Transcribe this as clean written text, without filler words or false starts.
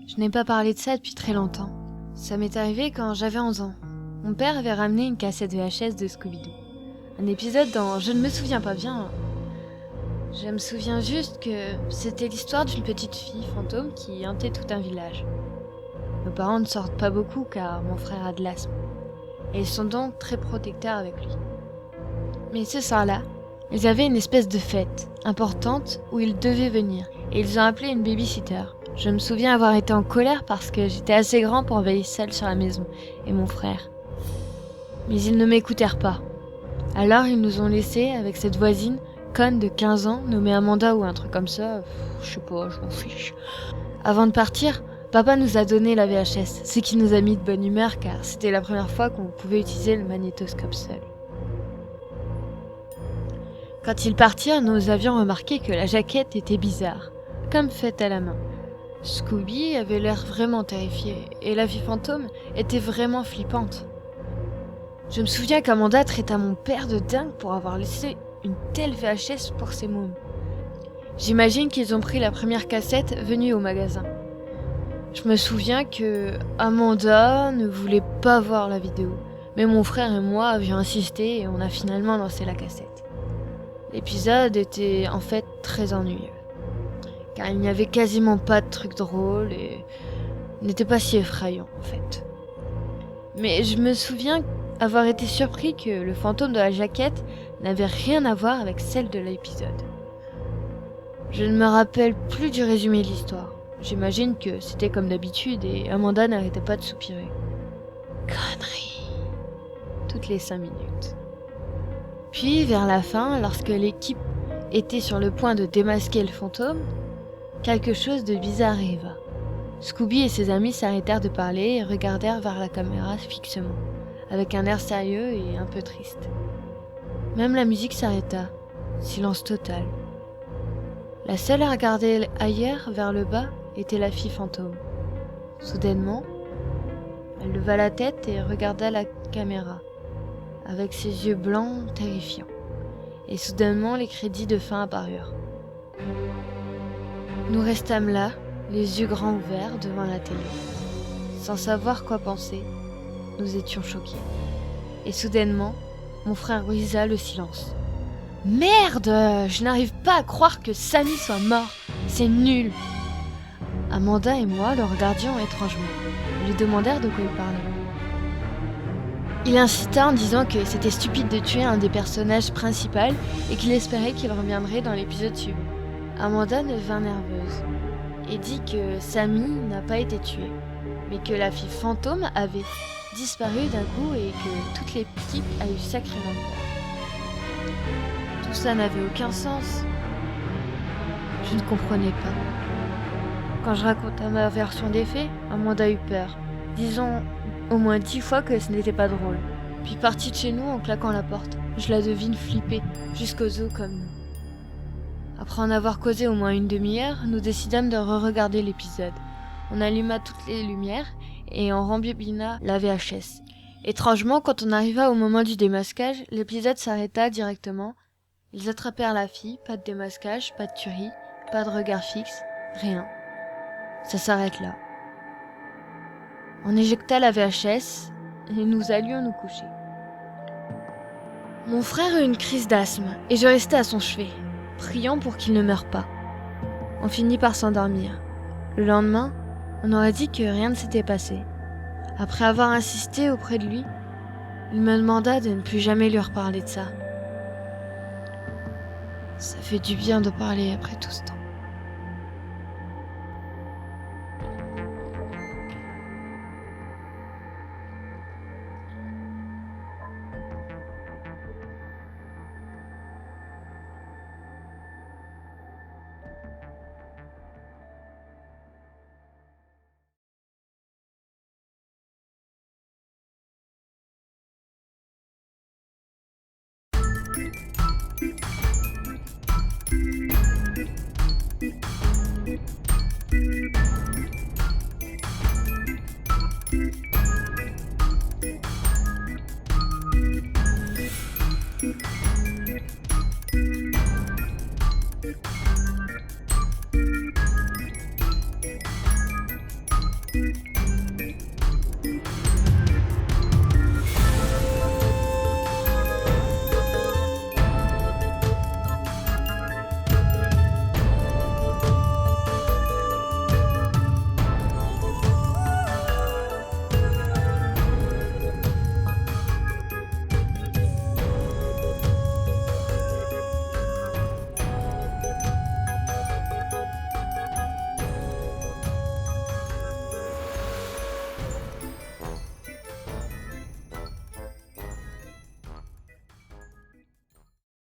Je n'ai pas parlé de ça depuis très longtemps. Ça m'est arrivé quand j'avais 11 ans. Mon père avait ramené une cassette VHS de Scooby-Doo. Un épisode dont je ne me souviens pas bien. Je me souviens juste que c'était l'histoire d'une petite fille fantôme qui hantait tout un village. Nos parents ne sortent pas beaucoup car mon frère a de l'asthme. Et ils sont donc très protecteurs avec lui. Mais ce soir-là, ils avaient une espèce de fête importante où ils devaient venir. Et ils ont appelé une babysitter. Je me souviens avoir été en colère parce que j'étais assez grand pour veiller seul sur la maison, et mon frère. Mais ils ne m'écoutèrent pas. Alors ils nous ont laissés avec cette voisine, conne de 15 ans, nommée Amanda ou un truc comme ça. Je sais pas, je m'en fiche. Avant de partir, papa nous a donné la VHS, ce qui nous a mis de bonne humeur car c'était la première fois qu'on pouvait utiliser le magnétoscope seul. Quand ils partirent, nous avions remarqué que la jaquette était bizarre, comme faite à la main. Scooby avait l'air vraiment terrifié, et la fille fantôme était vraiment flippante. Je me souviens qu'Amanda traita mon père de dingue pour avoir laissé une telle VHS pour ses mômes. J'imagine qu'ils ont pris la première cassette venue au magasin. Je me souviens que Amanda ne voulait pas voir la vidéo, mais mon frère et moi avions insisté et on a finalement lancé la cassette. L'épisode était en fait très ennuyeux, car il n'y avait quasiment pas de trucs drôles et n'était pas si effrayant en fait. Mais je me souviens avoir été surpris que le fantôme de la jaquette n'avait rien à voir avec celle de l'épisode. Je ne me rappelle plus du résumé de l'histoire. J'imagine que c'était comme d'habitude et Amanda n'arrêtait pas de soupirer. Connerie. Toutes les 5 minutes. Puis, vers la fin, lorsque l'équipe était sur le point de démasquer le fantôme, quelque chose de bizarre arriva. Scooby et ses amis s'arrêtèrent de parler et regardèrent vers la caméra fixement, avec un air sérieux et un peu triste. Même la musique s'arrêta. Silence total. La seule à regarder ailleurs, vers le bas, était la fille fantôme. Soudainement, elle leva la tête et regarda la caméra, avec ses yeux blancs terrifiants. Et soudainement, les crédits de fin apparurent. Nous restâmes là, les yeux grands ouverts devant la télé. Sans savoir quoi penser, nous étions choqués. Et soudainement, mon frère brisa le silence. « Merde! Je n'arrive pas à croire que Sammy soit mort. C'est nul !» Amanda et moi le regardions étrangement. Nous lui demandèrent de quoi il parlait. Il insista en disant que c'était stupide de tuer un des personnages principaux et qu'il espérait qu'il reviendrait dans l'épisode suivant. Amanda devint nerveuse et dit que Sammy n'a pas été tué, mais que la fille fantôme avait disparu d'un coup et que toute l'équipe a eu sacrément peur. Tout ça n'avait aucun sens. Je ne comprenais pas. Quand je racontais ma version des faits, Amanda eut peur. Disons au moins 10 fois que ce n'était pas drôle. Puis partie de chez nous en claquant la porte. Je la devine flipper, jusqu'aux os comme nous. Après en avoir causé au moins une demi-heure, nous décidâmes de re-regarder l'épisode. On alluma toutes les lumières et on rembobina la VHS. Étrangement, quand on arriva au moment du démasquage, l'épisode s'arrêta directement. Ils attrapèrent la fille, pas de démasquage, pas de tuerie, pas de regard fixe, rien. Ça s'arrête là. On éjecta la VHS et nous allions nous coucher. Mon frère eut une crise d'asthme et je restai à son chevet, priant pour qu'il ne meure pas. On finit par s'endormir. Le lendemain, on aurait dit que rien ne s'était passé. Après avoir insisté auprès de lui, il me demanda de ne plus jamais lui reparler de ça. Ça fait du bien de parler après tout ce temps.